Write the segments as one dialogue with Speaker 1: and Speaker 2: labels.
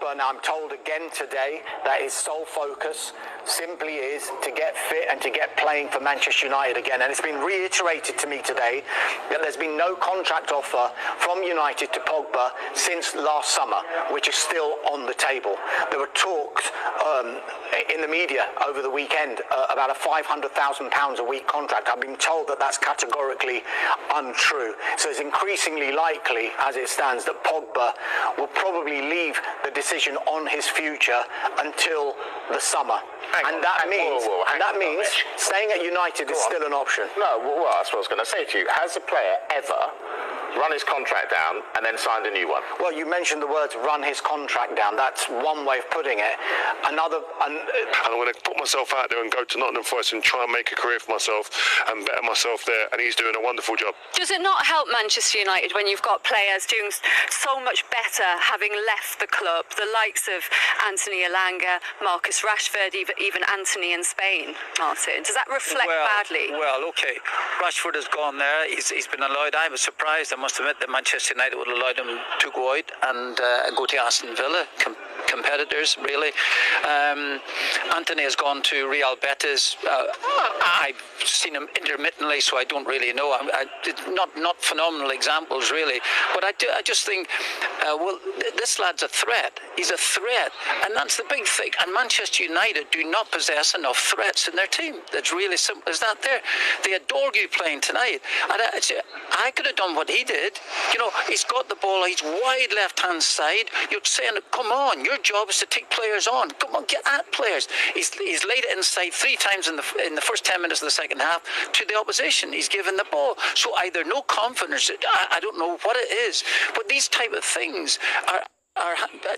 Speaker 1: Pogba, now I'm told again today that his sole focus simply is to get fit and to get playing for Manchester United again. And it's been reiterated to me today that there's been no contract offer from United to Pogba since last summer, which is still on the table. There were talks in the media over the weekend about a £500,000 a week contract. I've been told that that's categorically untrue. So it's increasingly likely, as it stands, that Pogba will probably leave the decision on his future until the summer. And that means staying at United is still an option.
Speaker 2: No, well, that's what I was going to say to you. Has a player ever run his contract down and then signed a new one?
Speaker 1: Well, you mentioned the words run his contract down. That's one way of putting it. Another...
Speaker 3: I'm going to put myself out there and go to Nottingham Forest and try and make a career for myself and better myself there, and he's doing a wonderful job.
Speaker 4: Does it not help Manchester United when you've got players doing so much better having left the club, the likes of Anthony Elanga, Marcus Rashford, even Anthony in Spain, Martin? Does that reflect badly?
Speaker 5: Well, okay. Rashford has gone there. He's been allowed. I was surprised, I must admit, that Manchester United would allow him to go out and go to Aston Villa, competitors, really. Anthony has gone to Real Betis. I've seen him intermittently, so I don't really know. Not phenomenal examples, really. But I just think, this lad's a threat. He's a threat. And that's the big thing. And Manchester United do not possess enough threats in their team. It's really simple as that there. They had Dorgu playing tonight. And I could have done what he did. You know, he's got the ball, he's wide left-hand side. You're saying, come on, your job is to take players on. Come on, get at players. He's laid it inside 3 times in the first 10 minutes of the second half to the opposition. He's given the ball. So either no confidence, I don't know what it is, but these type of things are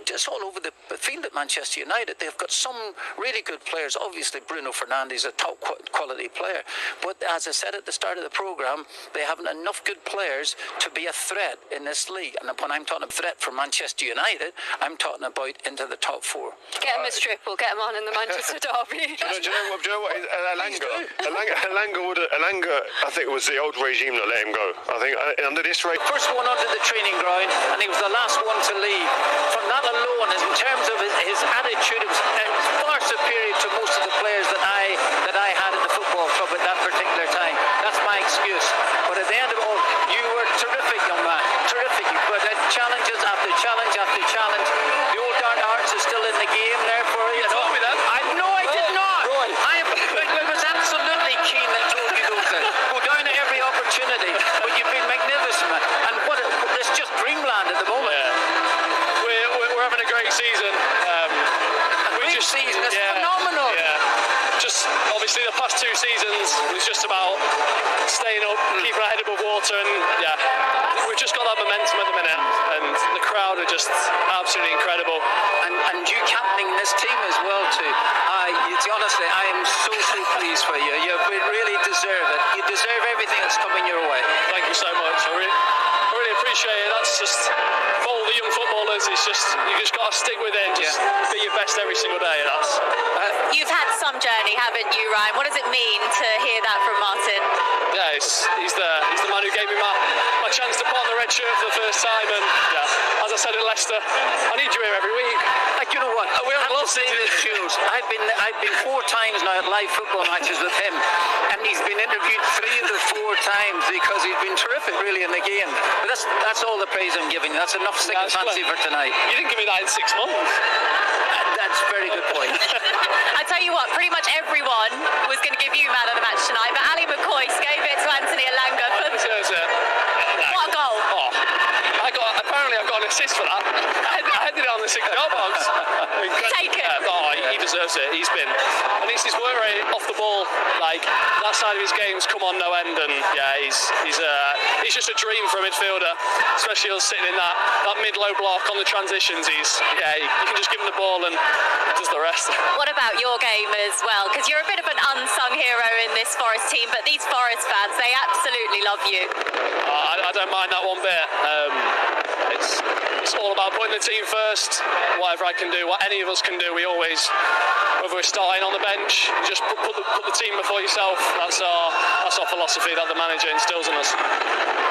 Speaker 5: just all over the field at Manchester United. They've got some really good players. Obviously, Bruno Fernandes is a top quality player. But as I said at the start of the programme, they haven't enough good players to be a threat in this league. And when I'm talking a threat for Manchester United, I'm talking about into the top 4.
Speaker 4: Get him his triple, get him on in the Manchester derby.
Speaker 3: Do you know what? Elanga, I think it was the old regime that let him go. I think under this regime...
Speaker 5: First one onto the training ground, and he was the last one to leave. From that alone, in terms of his attitude, it was far superior to most of the players that I had at the football club at that particular time. That's my excuse. But at the end of it all, you were terrific, young man. Terrific. You put challenges after challenge after challenge. The old dark arts is still in the game there for you.
Speaker 3: Told me that?
Speaker 5: No, I did not. I was absolutely keen that told you those things. Go down at every opportunity. But you've been magnificent, man. And it's just dreamland at the moment.
Speaker 6: We're having a great season.
Speaker 5: Season is phenomenal.
Speaker 6: Yeah. Just obviously the past 2 seasons was just about staying up, keeping our head above water, and we've just got that momentum at the minute, and the crowd are just absolutely incredible.
Speaker 5: And you captaining this team as well too. Honestly, I am so pleased for you. You really deserve it. You deserve everything that's coming your way.
Speaker 6: Thank you so much. I really appreciate it. That's just for all the young footballers. It's just you just got to stick with it and just be your best every single day.
Speaker 4: You've had some journey, haven't you, Ryan? What does it mean to hear that from Martin?
Speaker 6: Yeah, he's the man who gave me my chance to put on the red shirt for the first time, and as I said at Leicester, I need you here every week.
Speaker 5: You know what?
Speaker 6: We have
Speaker 5: lots of this, Jules. I've been 4 times now at live football matches with him, and he's been interviewed 3 of the 4 times because he's been terrific, really, in the game. But that's all the praise I'm giving you. That's enough second fancy for tonight.
Speaker 6: You didn't give me that in 6 months.
Speaker 5: That's a very good point.
Speaker 4: I tell you what, pretty much everyone was going to give you man of the match tonight, but Ali McCoy's gave it to Anthony Elanga. What a goal!
Speaker 6: Apparently I got an assist for that. I headed it on the 6-yard box.
Speaker 4: Take it.
Speaker 6: He deserves it. I think his work rate off the ball, like that side of his game's come on no end, and he's just a dream for a midfielder, especially us sitting in that mid-low block on the transitions. You can just give him the ball and he does the rest.
Speaker 4: What about your game as well? Because you're a bit of an unsung hero in this Forest team, but these Forest fans, they absolutely love you.
Speaker 6: I don't mind that one bit. It's all about putting the team first. Whatever I can do, what any of us can do, we always, whether we're starting on the bench, just put the team before yourself. That's our philosophy that the manager instills in us.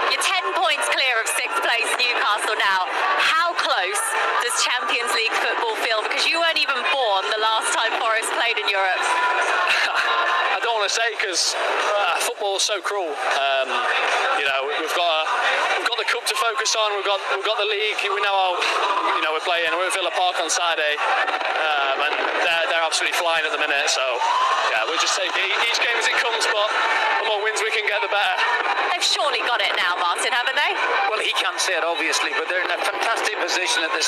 Speaker 7: You're 10 points clear of 6th place Newcastle now. How close does Champions League football feel? Because you weren't even born the last time Forest played in Europe.
Speaker 6: I don't want to say because football is so cruel. You know, we've got the cup to focus on. We've got the league. We know how, you know, we're playing. We're at Villa Park on Saturday, and they're absolutely flying at the minute. So yeah, we'll just take each game as it comes. But the more wins we can get, the better.
Speaker 7: They've surely got it now, Martin, haven't they?
Speaker 5: Well, he can't say it obviously, but they're in a fantastic position at this